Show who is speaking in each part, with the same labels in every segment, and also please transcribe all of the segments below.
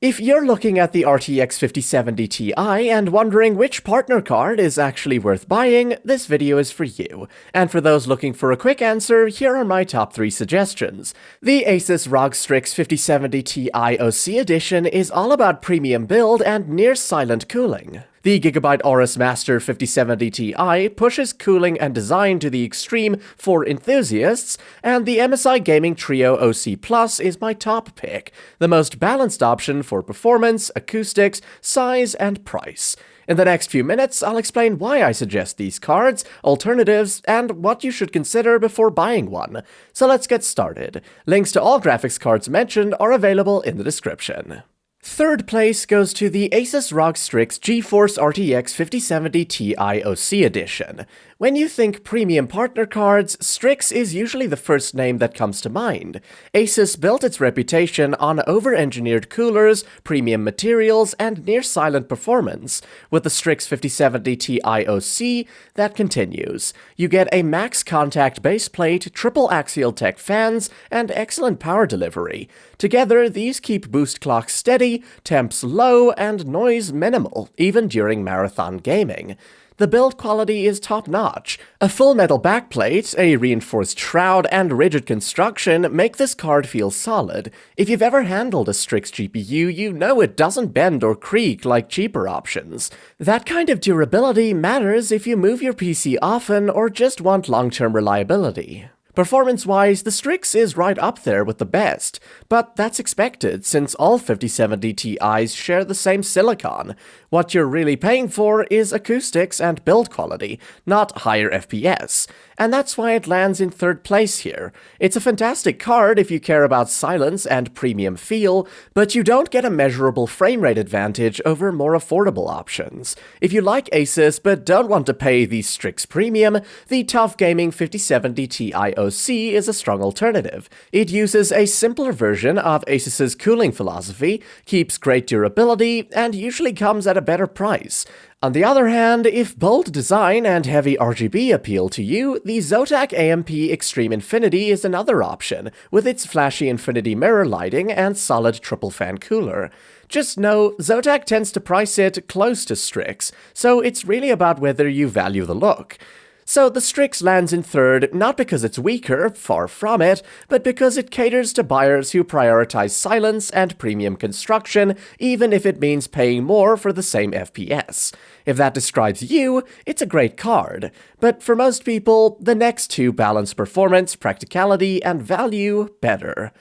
Speaker 1: If you're looking at the RTX 5070 Ti and wondering which partner card is actually worth buying, this video is for you. And for those looking for a quick answer, here are my top 3 suggestions. The ASUS ROG Strix 5070 Ti OC Edition is all about premium build and near-silent cooling. The Gigabyte Aorus Master 5070 Ti pushes cooling and design to the extreme for enthusiasts, and the MSI Gaming Trio OC Plus is my top pick, the most balanced option for performance, acoustics, size, and price. In the next few minutes, I'll explain why I suggest these cards, alternatives, and what you should consider before buying one. So let's get started. Links to all graphics cards mentioned are available in the description. Third place goes to the ASUS ROG Strix GeForce RTX 5070 Ti OC Edition. When you think premium partner cards, Strix is usually the first name that comes to mind. ASUS built its reputation on over-engineered coolers, premium materials, and near-silent performance. With the Strix 5070 Ti OC, that continues. You get a max contact baseplate, triple axial tech fans, and excellent power delivery. Together, these keep boost clocks steady, temps low, and noise minimal, even during marathon gaming. The build quality is top-notch. A full metal backplate, a reinforced shroud, and rigid construction make this card feel solid. If you've ever handled a Strix GPU, you know it doesn't bend or creak like cheaper options. That kind of durability matters if you move your PC often or just want long-term reliability. Performance-wise, the Strix is right up there with the best, but that's expected since all 5070 Ti's share the same silicon. What you're really paying for is acoustics and build quality, not higher FPS, and that's why it lands in third place here. It's a fantastic card if you care about silence and premium feel, but you don't get a measurable frame rate advantage over more affordable options. If you like ASUS but don't want to pay the Strix premium, the Tough Gaming 5070 Ti OC is a strong alternative. It uses a simpler version of ASUS's cooling philosophy, keeps great durability, and usually comes at a better price. On the other hand, if bold design and heavy RGB appeal to you, the Zotac AMP Extreme Infinity is another option, with its flashy infinity mirror lighting and solid triple fan cooler. Just know, Zotac tends to price it close to Strix, so it's really about whether you value the look. So the Strix lands in third, not because it's weaker, far from it, but because it caters to buyers who prioritize silence and premium construction, even if it means paying more for the same FPS. If that describes you, it's a great card. But for most people, the next two balance performance, practicality, and value better.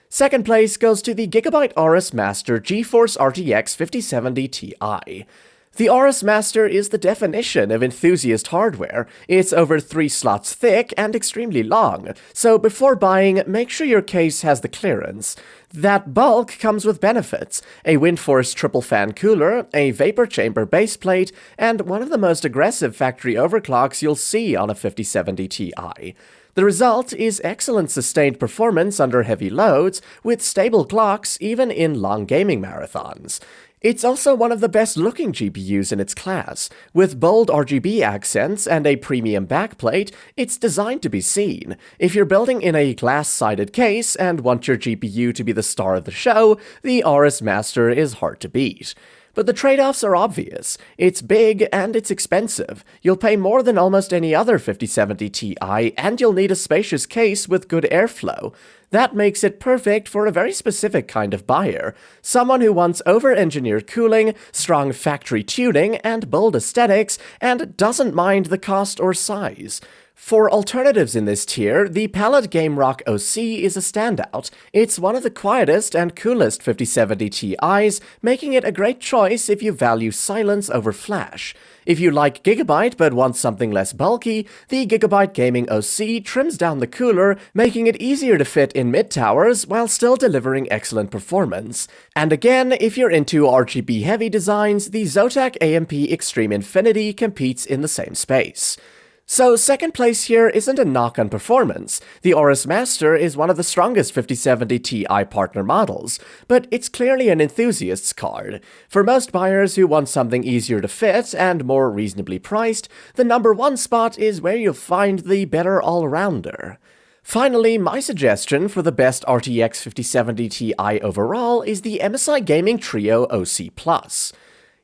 Speaker 1: Second place goes to the Gigabyte Aorus Master GeForce RTX 5070 Ti. The Aorus Master is the definition of enthusiast hardware. It's over 3 slots thick and extremely long, so before buying, make sure your case has the clearance. That bulk comes with benefits: a Windforce triple fan cooler, a vapor chamber baseplate, and one of the most aggressive factory overclocks you'll see on a 5070 Ti. The result is excellent sustained performance under heavy loads, with stable clocks even in long gaming marathons. It's also one of the best-looking GPUs in its class. With bold RGB accents and a premium backplate, it's designed to be seen. If you're building in a glass-sided case and want your GPU to be the star of the show, the Aorus Master is hard to beat. But the trade-offs are obvious. It's big and it's expensive. You'll pay more than almost any other 5070 Ti, and you'll need a spacious case with good airflow. That makes it perfect for a very specific kind of buyer. Someone who wants over-engineered cooling, strong factory tuning, and bold aesthetics, and doesn't mind the cost or size. For alternatives in this tier, the Palit GameRock OC is a standout. It's one of the quietest and coolest 5070 Ti's, making it a great choice if you value silence over flash. If you like Gigabyte but want something less bulky, the Gigabyte Gaming OC trims down the cooler, making it easier to fit in mid-towers while still delivering excellent performance. And again, if you're into RGB-heavy designs, the Zotac AMP Extreme Infinity competes in the same space. So second place here isn't a knock on performance. The Aorus Master is one of the strongest 5070 Ti partner models, but it's clearly an enthusiast's card. For most buyers who want something easier to fit and more reasonably priced, the number one spot is where you'll find the better all-rounder. Finally, my suggestion for the best RTX 5070 Ti overall is the MSI Gaming Trio OC+.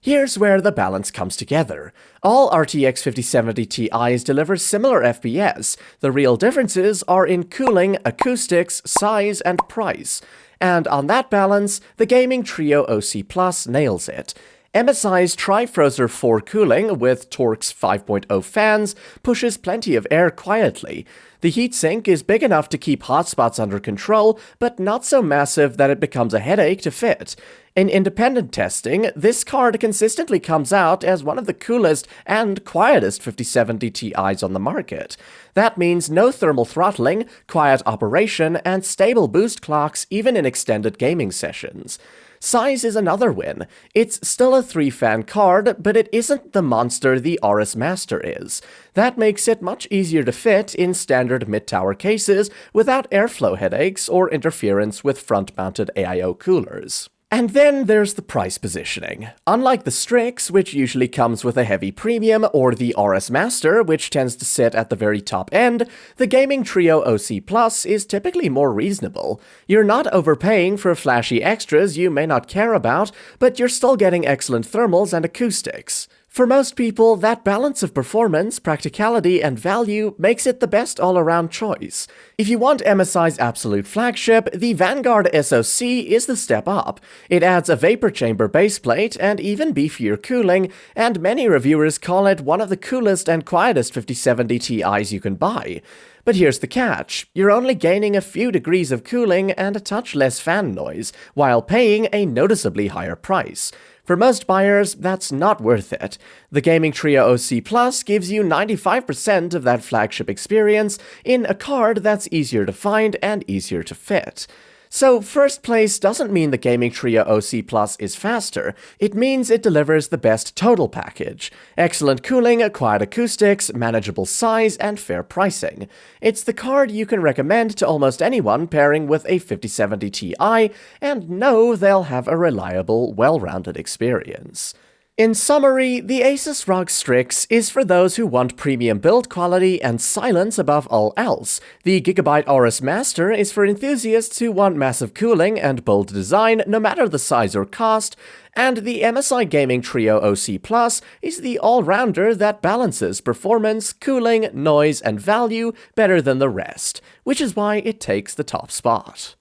Speaker 1: Here's where the balance comes together. All RTX 5070 Ti's deliver similar FPS. The real differences are in cooling, acoustics, size, and price. And on that balance, the Gaming Trio OC Plus nails it. MSI's Trifrozer 4 cooling with Torque's 5.0 fans pushes plenty of air quietly. The heatsink is big enough to keep hotspots under control, but not so massive that it becomes a headache to fit. In independent testing, this card consistently comes out as one of the coolest and quietest 5070 Ti's on the market. That means no thermal throttling, quiet operation, and stable boost clocks even in extended gaming sessions. Size is another win. It's still a 3-fan card, but it isn't the monster the RS Master is. That makes it much easier to fit in standard mid-tower cases without airflow headaches or interference with front-mounted AIO coolers. And then there's the price positioning. Unlike the Strix, which usually comes with a heavy premium, or the RS Master, which tends to sit at the very top end, the Gaming Trio OC Plus is typically more reasonable. You're not overpaying for flashy extras you may not care about, but you're still getting excellent thermals and acoustics. For most people, that balance of performance, practicality, and value makes it the best all-around choice. If you want MSI's absolute flagship, the Vanguard SoC is the step up. It adds a vapor chamber baseplate and even beefier cooling, and many reviewers call it one of the coolest and quietest 5070 Ti's you can buy. But here's the catch. You're only gaining a few degrees of cooling and a touch less fan noise, while paying a noticeably higher price. For most buyers, that's not worth it. The Gaming Trio OC Plus gives you 95% of that flagship experience in a card that's easier to find and easier to fit. So first place doesn't mean the Gaming Trio OC Plus is faster, it means it delivers the best total package. Excellent cooling, quiet acoustics, manageable size, and fair pricing. It's the card you can recommend to almost anyone pairing with a 5070 Ti, and know they'll have a reliable, well-rounded experience. In summary, the ASUS ROG Strix is for those who want premium build quality and silence above all else. The Gigabyte RS Master is for enthusiasts who want massive cooling and bold design no matter the size or cost, and the MSI Gaming Trio OC Plus is the all-rounder that balances performance, cooling, noise, and value better than the rest, which is why it takes the top spot.